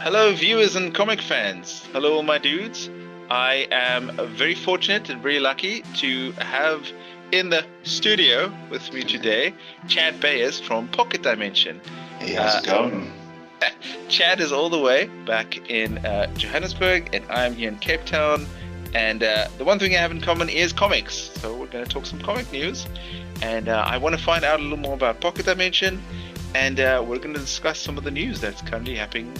Hello, viewers and comic fans. Hello, all my dudes. I am very fortunate and very lucky to have in the studio with me today Chad Bayers from Pocket Dimension. Hey, how's it going? Chad is all the way back in Johannesburg, and I'm here in Cape Town. And the one thing I have in common is comics. So we're going to talk some comic news. And I want to find out a little more about Pocket Dimension. And we're going to discuss some of the news that's currently happening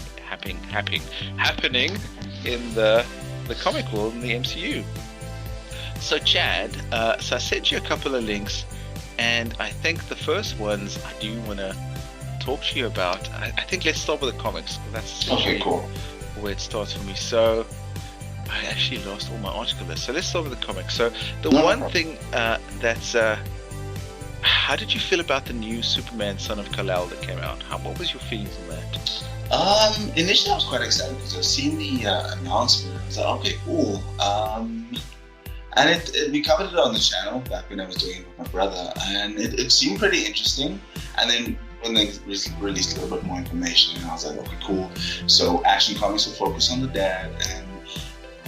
in the comic world in the MCU. So Chad, so I sent you a couple of links, and I think the first ones I do want to talk to you about. I think let's start with the comics. That's Okay, cool. where it starts for me. So I actually lost all my article there. So let's start with the comics. So the No one problem. thing that's how did you feel about the new Superman Son of Kal-El that came out? What was your feelings on that? Initially I was quite excited because I've seen the announcement. I was like, okay, cool. And we covered it on the channel back when I was doing it with my brother, and it seemed pretty interesting. And then when they released a little bit more information, and I was like, okay, cool. So Action Comics will focus on the dad,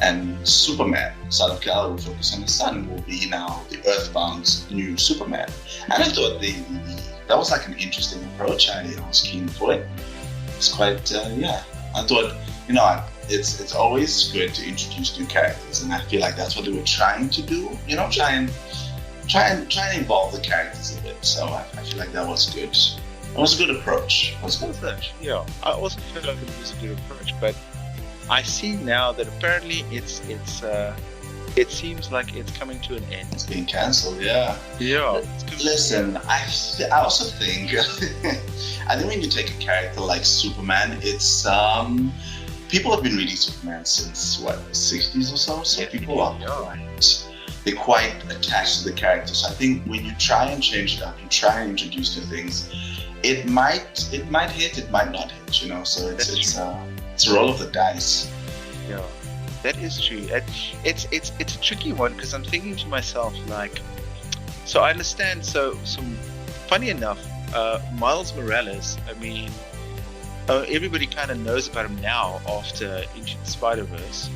and Superman, Son of Kal-El, will focus on his son, will be now the Earthbound's new Superman. And I thought that was like an interesting approach. I was keen for it. It's quite, I thought, it's always good to introduce new characters, and I feel like that's what they were trying to do. Try and evolve the characters a bit. So I feel like that was good. It was a good approach. Yeah, I also feel like it was a good approach, but I see now that apparently it seems like it's coming to an end. It's being cancelled, yeah. Yeah. Listen, I also think I think when you take a character like Superman, it's people have been reading Superman since the 60s or so. So Yeah, people are quite attached to the character. So I think when you try and change it up, you try and introduce new things, it might hit, it might not hit. So it's a roll of the dice. Yeah, that is true. It's a tricky one because I'm thinking to myself like, so I understand. So funny enough, Miles Morales. I mean, everybody kind of knows about him now after Into the Spider-Verse.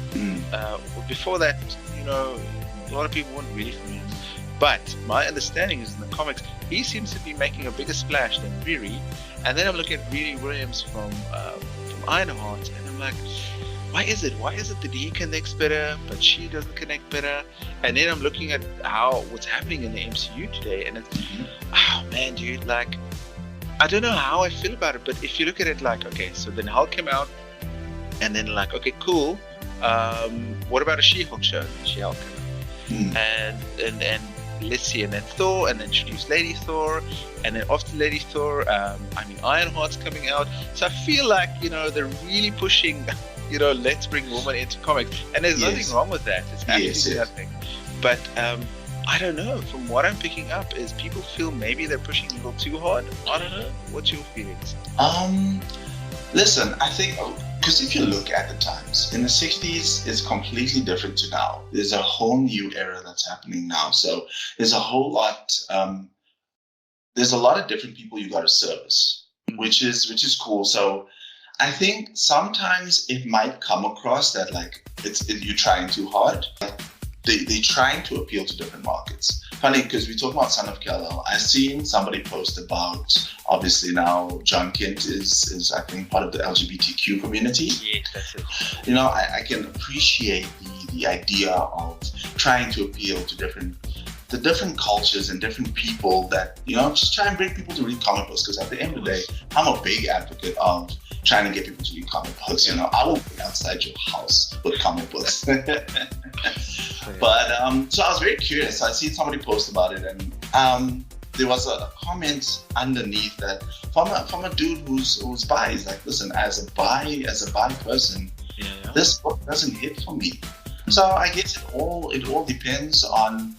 Before that, a lot of people weren't really familiar. But my understanding is in the comics, he seems to be making a bigger splash than Riri. And then I'm looking at Riri Williams from Ironheart, and I'm like, why is it that he connects better but she doesn't connect better? And then I'm looking at what's happening in the MCU today, and it's oh man, dude, like I don't know how I feel about it, but if you look at it like, okay, so then Hulk came out, and then like, okay, cool, what about a She-Hulk show? She-Hulk came out. And let's see, and then Thor, and then introduce Lady Thor, and then after Lady Thor, Ironheart's coming out. So I feel like, they're really pushing, let's bring women into comics, and there's nothing wrong with that. It's absolutely nothing. But I don't know. From what I'm picking up, is people feel maybe they're pushing a little too hard. I don't know. What's your feelings? Listen, I think because if you look at the times in the 60s, it's completely different to now. There's a whole new era that's happening now. So there's a whole lot. There's a lot of different people you got to service, which is cool. So I think sometimes it might come across that like you're trying too hard. They're trying to appeal to different markets. Funny, because we talk about Son of Kal-El. I've seen somebody post about, obviously now John Kent is I think part of the LGBTQ community. Yeah, that's it. I can appreciate the idea of trying to appeal to the different cultures and different people that, just try and bring people to read comic books, because at the end of the day, I'm a big advocate of trying to get people to read comic books. I will be outside your house with comic books. But so I was very curious. I see somebody post about it, and there was a comment underneath that from a dude who's bi. He's like, listen, as a bi person, this book doesn't hit for me. So I guess it all depends on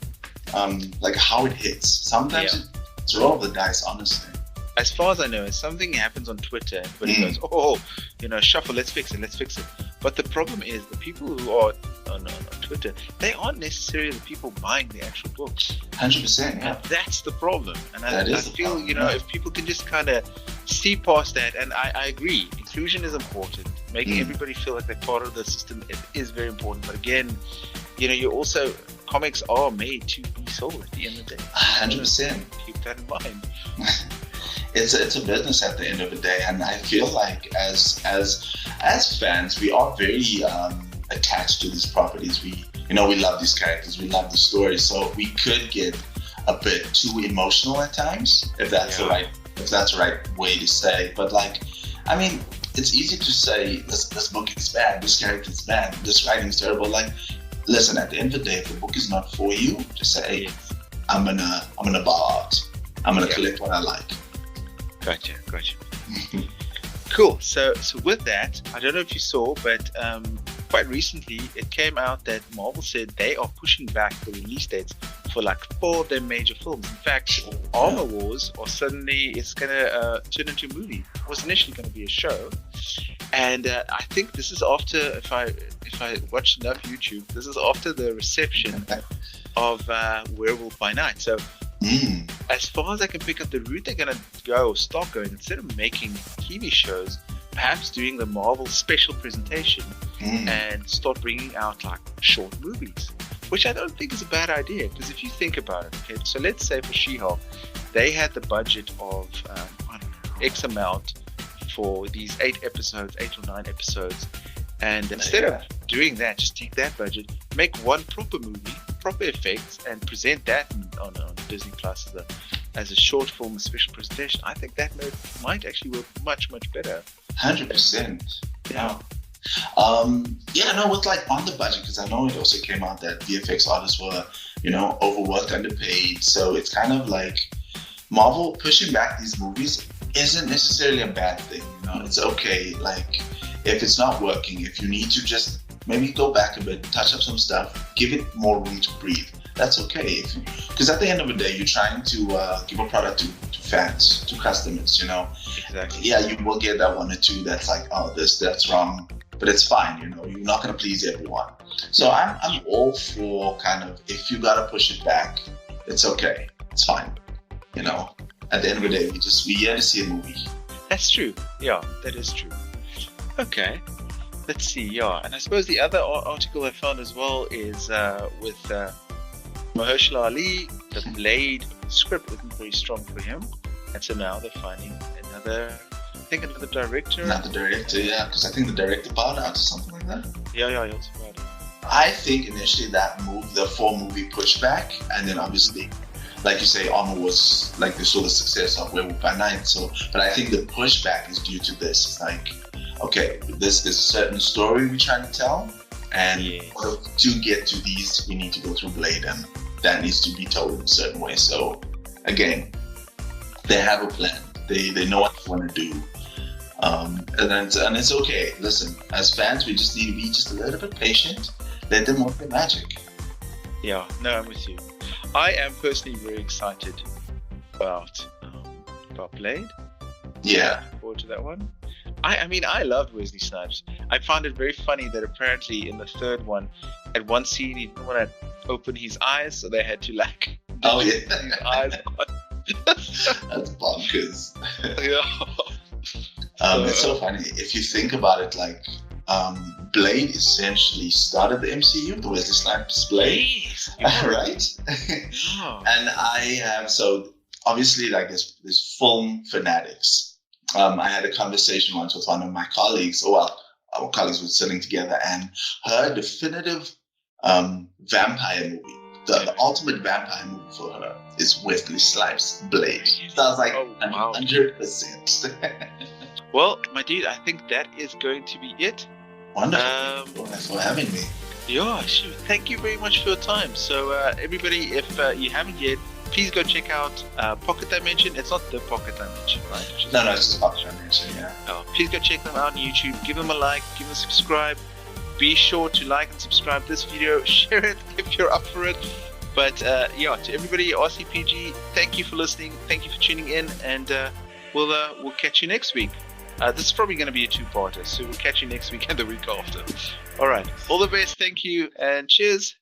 like how it hits. Sometimes it's a roll of the dice, honestly. As far as I know, if something happens on Twitter, everybody goes, shuffle, let's fix it. But the problem is the people who are on Twitter, they aren't necessarily the people buying the actual books. 100%, yeah. And that's the problem. And I feel, if people can just kind of see past that, and I agree. Inclusion is important. Making everybody feel like they're part of the system is very important. But again, you also, comics are made to be sold at the end of the day. 100%. Keep that in mind. It's a business at the end of the day, and I feel like as fans, we are very attached to these properties. We love these characters, we love the story, so we could get a bit too emotional at times, if that's the right way to say. But it's easy to say this book is bad, this character is bad, this writing is terrible. Listen, at the end of the day, if the book is not for you, just say, hey, I'm gonna bow out. I'm gonna collect what I like. Gotcha. Cool. So with that, I don't know if you saw, but quite recently it came out that Marvel said they are pushing back the release dates for 4 of their major films. In fact, Armor Wars it's gonna turn into a movie. It was initially going to be a show, and I think this is after, if I watched enough YouTube, this is after the reception of Werewolf by Night. So as far as I can pick up, the route they're going to start going, instead of making TV shows, perhaps doing the Marvel special presentation and start bringing out short movies, which I don't think is a bad idea. Because if you think about it, okay, so let's say for She-Hulk, they had the budget of X amount for these 8 or 9 episodes, and instead of doing that, just take that budget, make one proper movie, proper effects, and present that on Disney Plus as a short film, a special presentation. I think that might actually work much better. 100%. Yeah. With on the budget, because I know it also came out that VFX artists were, overworked, underpaid. So it's kind of Marvel pushing back these movies isn't necessarily a bad thing. It's okay. If it's not working, if you need to just maybe go back a bit, touch up some stuff, give it more room to breathe. That's okay. Because at the end of the day, you're trying to give a product to fans, to customers. Exactly. Yeah, you will get that 1 or 2 that's that's wrong, but it's fine. You're not going to please everyone. So I'm all for if you gotta push it back, it's okay. It's fine. At the end of the day, we here to see a movie. That's true. Yeah, that is true. Okay. Let's see. Yeah, and I suppose the other article I found as well is with Mahershala Ali. The Blade script wasn't very strong for him, and so now they're finding another director. Another director, yeah, because I think the director bowed out or something like that. Yeah, he also bowed out. I think initially that move, the 4-movie pushback, and then obviously, like you say, Armor was they saw the success of Werewolf by Night. So, but I think the pushback is due to this. Okay, there's a certain story we're trying to tell, and to get to these, we need to go through Blade, and that needs to be told in a certain way. So, again, they have a plan. They know what they want to do, and it's okay. Listen, as fans, we just need to be just a little bit patient. Let them work their magic. Yeah, no, I'm with you. I am personally very excited about Blade. Yeah. Looking forward to that one. I loved Wesley Snipes. I found it very funny that apparently in the third one, at one scene, he didn't want to open his eyes, so they had to his eyes on. That's bonkers. Yeah. It's so funny if you think about it. Blade essentially started the MCU, the Wesley Snipes Blade, right? Yeah. And I have obviously this film fanatics. I had a conversation once with one of my colleagues. Our colleagues were sitting together, and her definitive vampire movie, the ultimate vampire movie for her, is Wesley Snipes' Blade. So I was 100%. Well, my dude, I think that is going to be it. Wonderful. Thanks for having me. Yeah, sure. Thank you very much for your time. So, everybody, if you haven't yet, please go check out Pocket Dimension. It's not the Pocket Dimension, right? No, it's just Pocket Dimension, yeah. Please go check them out on YouTube. Give them a like, give them a subscribe. Be sure to like and subscribe this video. Share it if you're up for it. But, to everybody, RCPG, thank you for listening. Thank you for tuning in. And we'll catch you next week. This is probably going to be a 2-parter, so we'll catch you next week and the week after. All right. All the best. Thank you, and cheers.